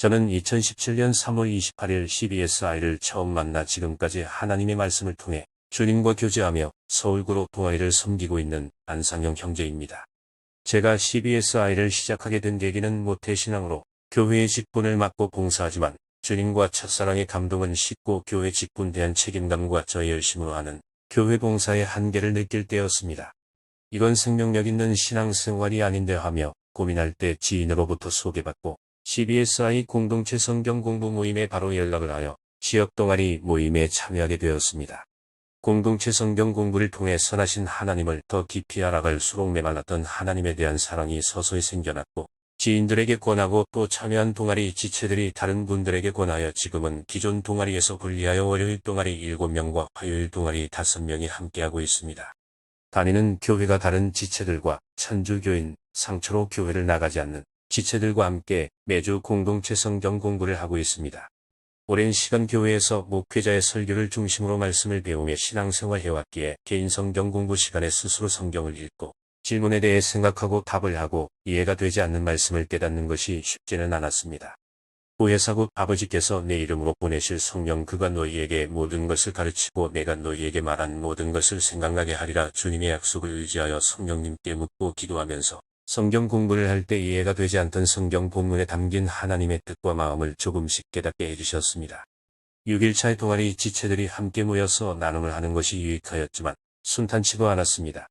저는 2017년 3월 28일 CBSI를 처음 만나 지금까지 하나님의 말씀을 통해 주님과 교제하며 서울구로 동아리를 섬기고 있는 안상영 형제입니다. 제가 CBSI를 시작하게 된 계기는 모태신앙으로 교회의 직분을 맡고 봉사하지만 주님과 첫사랑의 감동은 싣고 교회 직분 대한 책임감과 저의 열심으로 하는 교회 봉사의 한계를 느낄 때였습니다. 이건 생명력 있는 신앙생활이 아닌데 하며 고민할 때 지인으로부터 소개받고 CBSI 공동체 성경 공부 모임에 바로 연락을 하여 지역 동아리 모임에 참여하게 되었습니다. 공동체 성경 공부를 통해 선하신 하나님을 더 깊이 알아갈수록 메말랐던 하나님에 대한 사랑이 서서히 생겨났고 지인들에게 권하고 또 참여한 동아리 지체들이 다른 분들에게 권하여 지금은 기존 동아리에서 분리하여 월요일 동아리 7명과 화요일 동아리 5명이 함께하고 있습니다. 다니는 교회가 다른 지체들과 천주교인, 상초로 교회를 나가지 않는 지체들과 함께 매주 공동체 성경 공부를 하고 있습니다. 오랜 시간 교회에서 목회자의 설교를 중심으로 말씀을 배우며 신앙생활 해왔기에 개인 성경 공부 시간에 스스로 성경을 읽고 질문에 대해 생각하고 답을 하고 이해가 되지 않는 말씀을 깨닫는 것이 쉽지는 않았습니다. 보혜사국 아버지께서 내 이름으로 보내실 성령 그가 너희에게 모든 것을 가르치고 내가 너희에게 말한 모든 것을 생각나게 하리라 주님의 약속을 의지하여 성령님께 묻고 기도하면서 성경 공부를 할 때 이해가 되지 않던 성경 본문에 담긴 하나님의 뜻과 마음을 조금씩 깨닫게 해주셨습니다. 6일차의 동아리 지체들이 함께 모여서 나눔을 하는 것이 유익하였지만 순탄치도 않았습니다.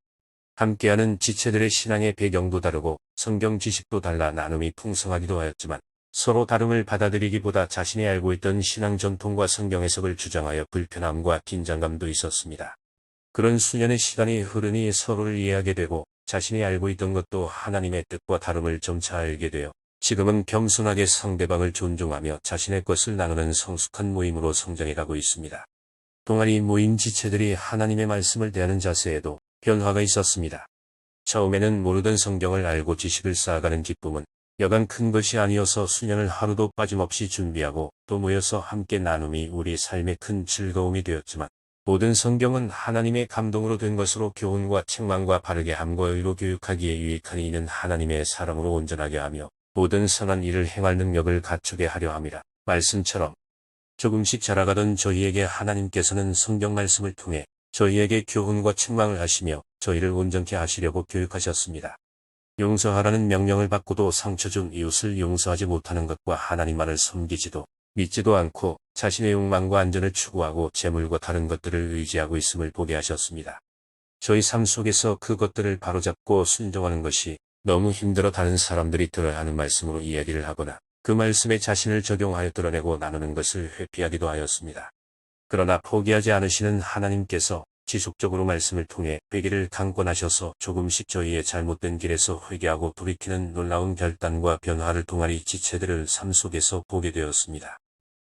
함께하는 지체들의 신앙의 배경도 다르고 성경 지식도 달라 나눔이 풍성하기도 하였지만 서로 다름을 받아들이기보다 자신이 알고 있던 신앙 전통과 성경 해석을 주장하여 불편함과 긴장감도 있었습니다. 그런 수년의 시간이 흐르니 서로를 이해하게 되고 자신이 알고 있던 것도 하나님의 뜻과 다름을 점차 알게 되어 지금은 겸손하게 상대방을 존중하며 자신의 것을 나누는 성숙한 모임으로 성장해가고 있습니다. 동아리 모임 지체들이 하나님의 말씀을 대하는 자세에도 변화가 있었습니다. 처음에는 모르던 성경을 알고 지식을 쌓아가는 기쁨은 여간 큰 것이 아니어서 수년을 하루도 빠짐없이 준비하고 또 모여서 함께 나눔이 우리 삶의 큰 즐거움이 되었지만 모든 성경은 하나님의 감동으로 된 것으로 교훈과 책망과 바르게 함과 의로 교육하기에 유익하니 이는 하나님의 사람으로 온전하게 하며 모든 선한 일을 행할 능력을 갖추게 하려 함이라. 말씀처럼 조금씩 자라가던 저희에게 하나님께서는 성경 말씀을 통해 저희에게 교훈과 책망을 하시며 저희를 온전케 하시려고 교육하셨습니다. 용서하라는 명령을 받고도 상처 준 이웃을 용서하지 못하는 것과 하나님만을 섬기지도 믿지도 않고 자신의 욕망과 안전을 추구하고 재물과 다른 것들을 의지하고 있음을 보게 하셨습니다. 저희 삶 속에서 그것들을 바로잡고 순종하는 것이 너무 힘들어 다른 사람들이 들어야 하는 말씀으로 이야기를 하거나 그 말씀에 자신을 적용하여 드러내고 나누는 것을 회피하기도 하였습니다. 그러나 포기하지 않으시는 하나님께서 지속적으로 말씀을 통해 회개를 강권하셔서 조금씩 저희의 잘못된 길에서 회개하고 돌이키는 놀라운 결단과 변화를 동아리 지체들을 삶 속에서 보게 되었습니다.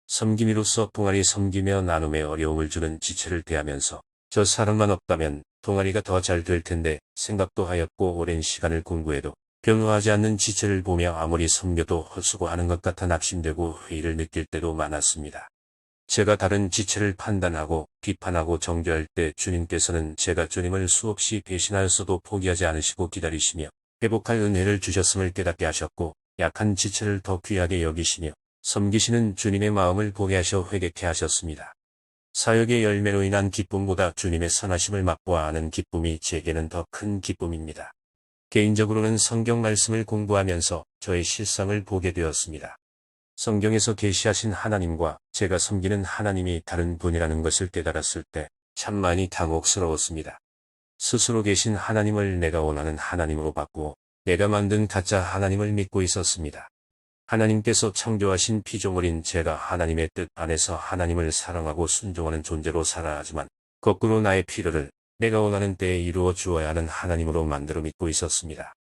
섬김이로서 동아리 섬기며 나눔에 어려움을 주는 지체를 대하면서 저 사람만 없다면 동아리가 더 잘 될 텐데 생각도 하였고 오랜 시간을 공부해도 변화하지 않는 지체를 보며 아무리 섬겨도 헛수고하는 것 같아 낙심되고 회의를 느낄 때도 많았습니다. 제가 다른 지체를 판단하고 비판하고 정죄할 때 주님께서는 제가 주님을 수없이 배신하였어도 포기하지 않으시고 기다리시며 회복할 은혜를 주셨음을 깨닫게 하셨고 약한 지체를 더 귀하게 여기시며 섬기시는 주님의 마음을 보게 하셔 회개케 하셨습니다. 사역의 열매로 인한 기쁨보다 주님의 선하심을 맛보아 아는 기쁨이 제게는 더 큰 기쁨입니다. 개인적으로는 성경 말씀을 공부하면서 저의 실상을 보게 되었습니다. 성경에서 계시하신 하나님과 제가 섬기는 하나님이 다른 분이라는 것을 깨달았을 때 참 많이 당혹스러웠습니다. 스스로 계신 하나님을 내가 원하는 하나님으로 바꾸어 내가 만든 가짜 하나님을 믿고 있었습니다. 하나님께서 창조하신 피조물인 제가 하나님의 뜻 안에서 하나님을 사랑하고 순종하는 존재로 살아야 하지만 거꾸로 나의 필요를 내가 원하는 때에 이루어 주어야 하는 하나님으로 만들어 믿고 있었습니다.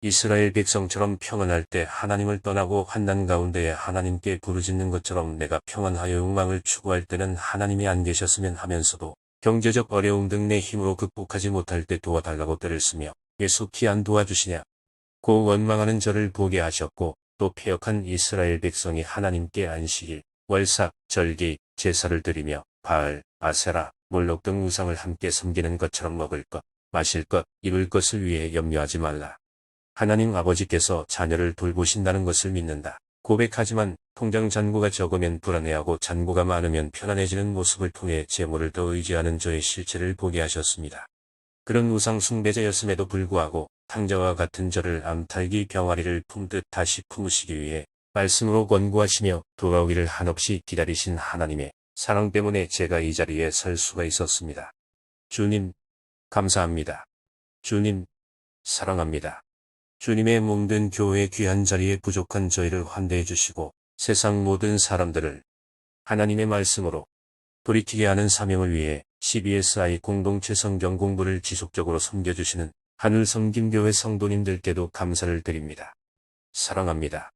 이스라엘 백성처럼 평안할 때 하나님을 떠나고 환난 가운데에 하나님께 부르짖는 것처럼 내가 평안하여 욕망을 추구할 때는 하나님이 안 계셨으면 하면서도 경제적 어려움 등 내 힘으로 극복하지 못할 때 도와달라고 때를 쓰며 예수키 안 도와주시냐 고 원망하는 저를 보게 하셨고 또 패역한 이스라엘 백성이 하나님께 안식일, 월삭, 절기, 제사를 드리며 바알, 아세라, 몰록 등 우상을 함께 섬기는 것처럼 먹을 것, 마실 것, 입을 것을 위해 염려하지 말라. 하나님 아버지께서 자녀를 돌보신다는 것을 믿는다. 고백하지만 통장 잔고가 적으면 불안해하고 잔고가 많으면 편안해지는 모습을 통해 재물을 더 의지하는 저의 실체를 보게 하셨습니다. 그런 우상 숭배자였음에도 불구하고 탕자와 같은 저를 암탈기 병아리를 품듯 다시 품으시기 위해 말씀으로 권고하시며 돌아오기를 한없이 기다리신 하나님의 사랑 때문에 제가 이 자리에 설 수가 있었습니다. 주님, 감사합니다. 주님, 사랑합니다. 주님의 몸된 교회의 귀한 자리에 부족한 저희를 환대해 주시고 세상 모든 사람들을 하나님의 말씀으로 돌이키게 하는 사명을 위해 CBSI 공동체 성경 공부를 지속적으로 섬겨주시는 하늘섬김교회 성도님들께도 감사를 드립니다. 사랑합니다.